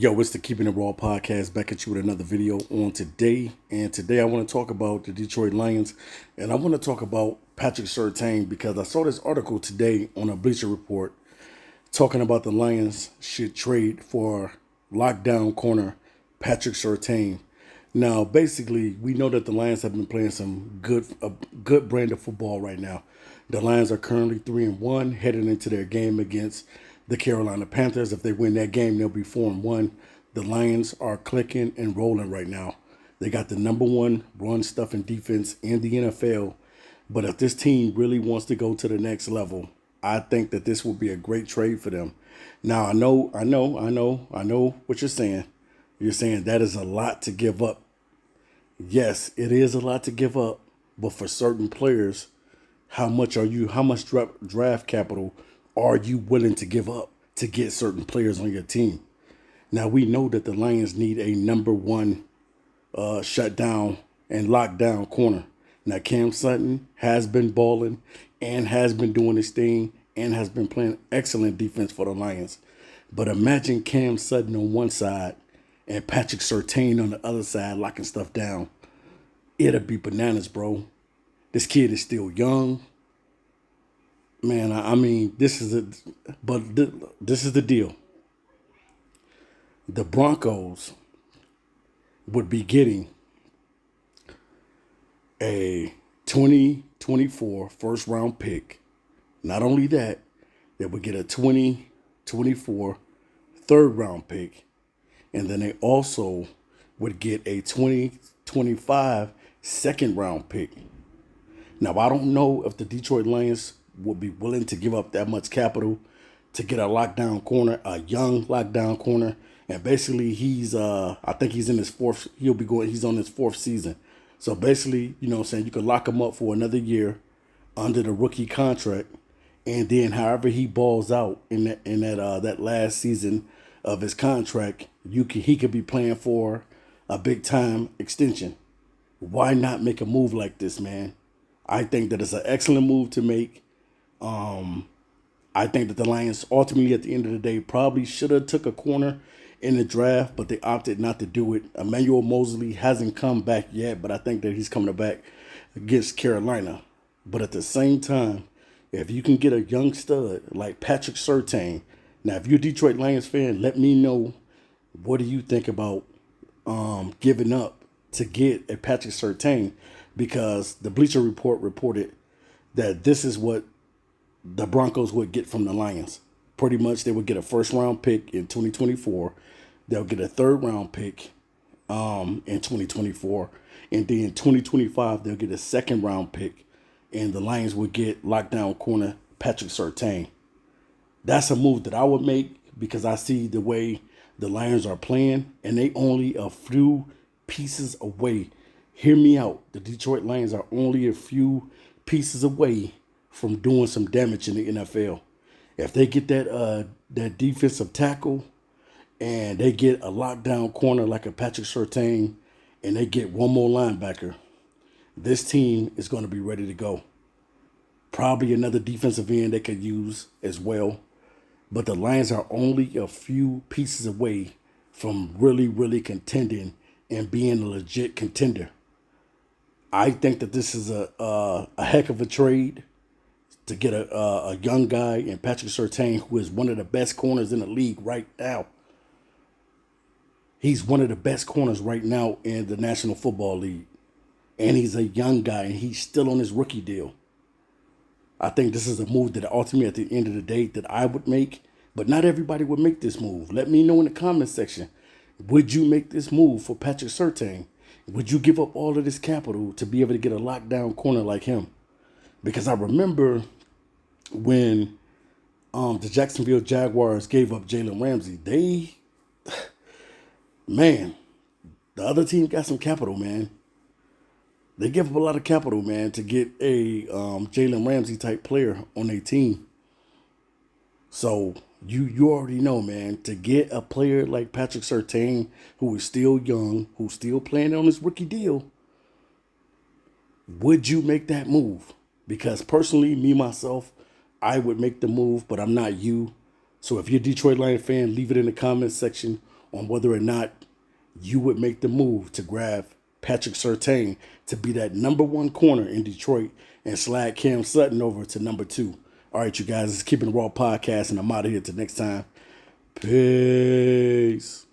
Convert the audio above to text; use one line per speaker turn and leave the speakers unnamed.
Yo, it's the Keeping It Raw podcast back at you with another video on today. And today I want to talk about the Detroit Lions. And I want to talk about Patrick Surtain because I saw this article today on a Bleacher Report talking about the Lions should trade for lockdown corner Patrick Surtain. Now, basically, we know that the Lions have been playing some good brand of football right now. The Lions are currently 3-1, heading into their game against the Carolina Panthers. If they win that game, they'll be 4-1. The Lions are clicking and rolling right now. They got the number one run stuffing defense in the NFL. But if this team really wants to go to the next level, I think that this will be a great trade for them. Now, I know what you're saying. You're saying that is a lot to give up. Yes, it is a lot to give up. But for certain players, how much draft capital are you willing to give up to get certain players on your team? Now, we know that the Lions need a number one shutdown and lockdown corner. Now, Cam Sutton has been balling and has been doing his thing and has been playing excellent defense for the Lions. But imagine Cam Sutton on one side and Patrick Surtain on the other side locking stuff down. It'll be bananas, bro. This kid is still young. Man, I mean, this is the deal. The Broncos would be getting a 2024 first round pick. Not only that, they would get a 2024 third round pick. And then they also would get a 2025 second round pick. Now, I don't know if the Detroit Lions will be willing to give up that much capital to get a lockdown corner, a young lockdown corner. And basically I think he's in his he's on his fourth season. So basically, you know what I'm saying, you could lock him up for another year under the rookie contract. And then however he balls out in that last season of his contract, he could be playing for a big time extension. Why not make a move like this, man? I think that it's an excellent move to make. I think that the Lions ultimately at the end of the day probably should have took a corner in the draft, but they opted not to do it. Emmanuel Mosley hasn't come back yet, but I think that he's coming back against Carolina. But at the same time, if you can get a young stud like Patrick Surtain, now if you're a Detroit Lions fan, let me know, what do you think about giving up to get a Patrick Surtain? Because the Bleacher Report reported that this is what the Broncos would get from the Lions. Pretty much they would get a first round pick in 2024. They'll get a third round pick in 2024. And then in 2025, they'll get a second round pick. And the Lions would get lockdown corner Patrick Surtain. That's a move that I would make because I see the way the Lions are playing. And they only a few pieces away. Hear me out. The Detroit Lions are only a few pieces away from doing some damage in the NFL. If they get that defensive tackle and they get a lockdown corner like a Patrick Surtain and they get one more linebacker, this team is going to be ready to go. Probably another defensive end they could use as well. But the Lions are only a few pieces away from really, really contending and being a legit contender. I think that this is a heck of a trade to get a young guy in Patrick Surtain, who is one of the best corners in the league right now. He's one of the best corners right now in the National Football League. And he's a young guy, and he's still on his rookie deal. I think this is a move that ultimately at the end of the day that I would make, but not everybody would make this move. Let me know in the comment section. Would you make this move for Patrick Surtain? Would you give up all of this capital to be able to get a lockdown corner like him? Because I remember when the Jacksonville Jaguars gave up Jalen Ramsey, the other team got some capital, man. They give up a lot of capital, man, to get a Jalen Ramsey type player on their team. So you already know, man, to get a player like Patrick Surtain, who is still young, who's still playing on his rookie deal, would you make that move? Because personally, me, myself, I would make the move, but I'm not you. So if you're a Detroit Lions fan, leave it in the comments section. on whether or not you would make the move to grab Patrick Surtain to be that number one corner in Detroit and slide Cam Sutton over to number 2. All right, you guys, it's Keeping It Raw podcast, and I'm out of here till next time. Peace.